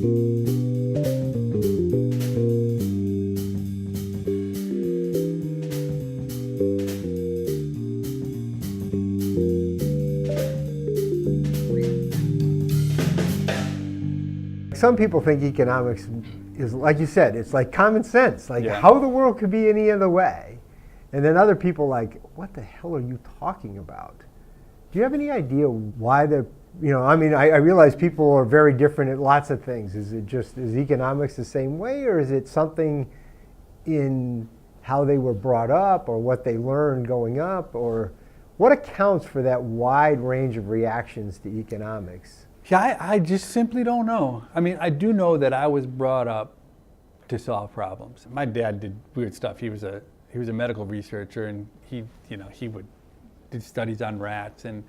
Some people think economics is, like you said, it's like common sense, like Yeah. how the world could be any other way. And then other people like, what the hell are you talking about? Do you have any idea why I realize people are very different at lots of things. Is economics the same way, or is it something in how they were brought up or what they learned going up, or what accounts for that wide range of reactions to economics? Yeah, I just simply don't know. I mean, I do know that I was brought up to solve problems. My dad did weird stuff. He was a medical researcher, and he did studies on rats and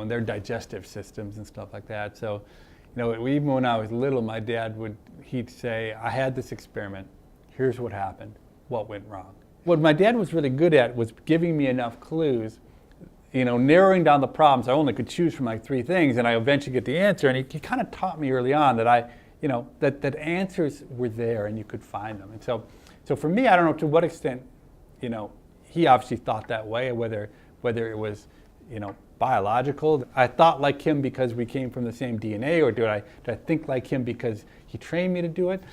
their digestive systems and stuff like that. So, even when I was little, my dad he'd say, I had this experiment. Here's what happened. What went wrong? What my dad was really good at was giving me enough clues, narrowing down the problems. I only could choose from like 3 things, and I eventually get the answer. And he kind of taught me early on that that answers were there and you could find them. And so for me, I don't know to what extent, he obviously thought that way, whether it was, biological. I thought like him because we came from the same DNA, or did I think like him because he trained me to do it?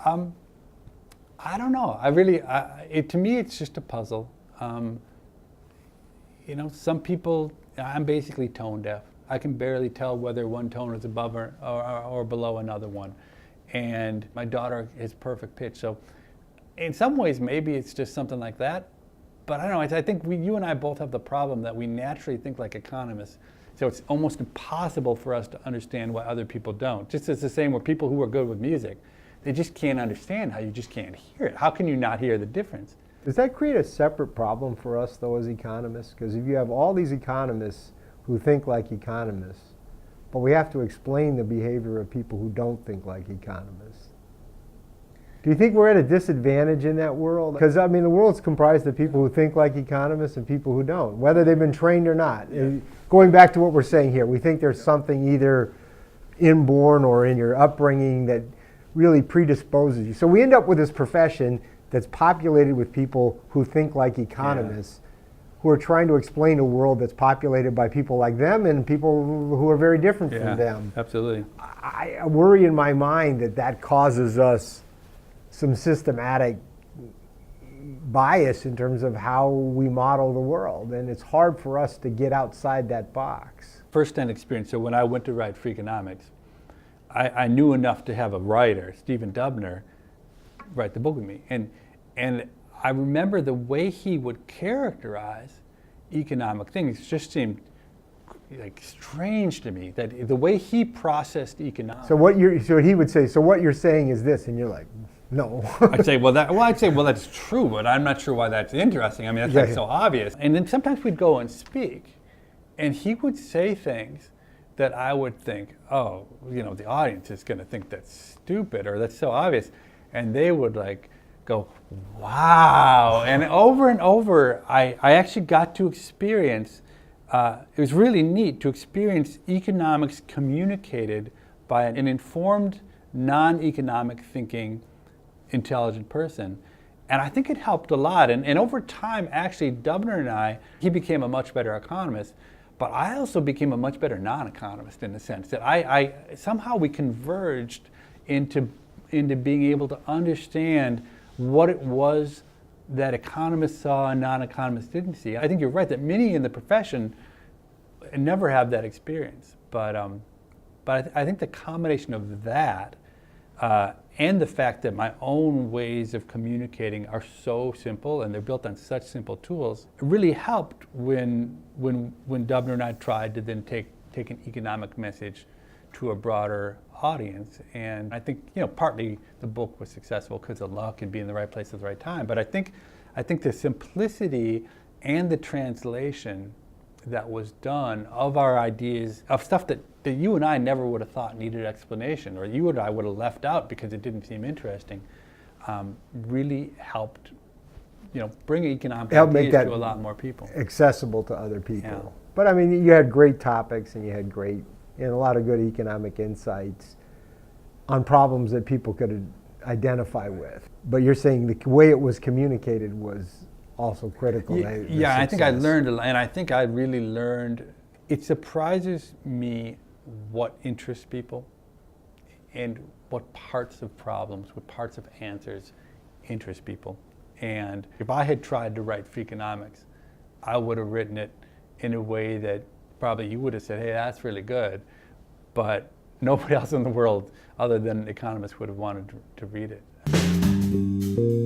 I don't know. To me, it's just a puzzle. Some people, I'm basically tone deaf. I can barely tell whether one tone is above or below another one. And my daughter is perfect pitch. So in some ways, maybe it's just something like that. But I don't know, I think you and I both have the problem that we naturally think like economists. So it's almost impossible for us to understand why other people don't. Just as the same with people who are good with music. They just can't understand how you just can't hear it. How can you not hear the difference? Does that create a separate problem for us, though, as economists? Because if you have all these economists who think like economists, but we have to explain the behavior of people who don't think like economists. Do you think we're at a disadvantage in that world? Because, the world's comprised of people who think like economists and people who don't, whether they've been trained or not. Yeah. Going back to what we're saying here, we think there's something either inborn or in your upbringing that really predisposes you. So we end up with this profession that's populated with people who think like economists, who are trying to explain a world that's populated by people like them and people who are very different from them. Absolutely. I worry in my mind that causes us some systematic bias in terms of how we model the world, and it's hard for us to get outside that box. First-hand experience. So when I went to write Freakonomics, I knew enough to have a writer, Stephen Dubner, write the book with me, and I remember the way he would characterize economic things just seemed like strange to me. That the way he processed economics. So he would say, so what you're saying is this, and you're like, no. I'd say, well, that's true, but I'm not sure why that's interesting. I mean, that's like so obvious. And then sometimes we'd go and speak, and he would say things that I would think, oh, the audience is going to think that's stupid or that's so obvious, and they would like go, wow. And over, I actually got to experience. It was really neat to experience economics communicated by an informed, non-economic thinking, intelligent person. And I think it helped a lot. And over time, actually, Dubner and he became a much better economist, but I also became a much better non-economist in the sense that I somehow we converged into being able to understand what it was that economists saw and non-economists didn't see. I think you're right that many in the profession never have that experience. But I think the combination of that and the fact that my own ways of communicating are so simple and they're built on such simple tools, it really helped when Dubner and I tried to then take an economic message to a broader audience. And I think partly the book was successful because of luck and being in the right place at the right time. But I think the simplicity and the translation that was done of our ideas, of stuff that you and I never would have thought needed explanation, or you and I would have left out because it didn't seem interesting, really helped, bring economic ideas to a lot more people. Accessible to other people. Yeah. But you had great topics and you had a lot of good economic insights. on problems that people could identify with. But you're saying the way it was communicated was also critical. Yeah, I think I learned, and I think I really learned. It surprises me what interests people and what parts of problems, what parts of answers interest people. And if I had tried to write Freakonomics, I would have written it in a way that probably you would have said, hey, that's really good, but nobody else in the world other than economists would have wanted to read it.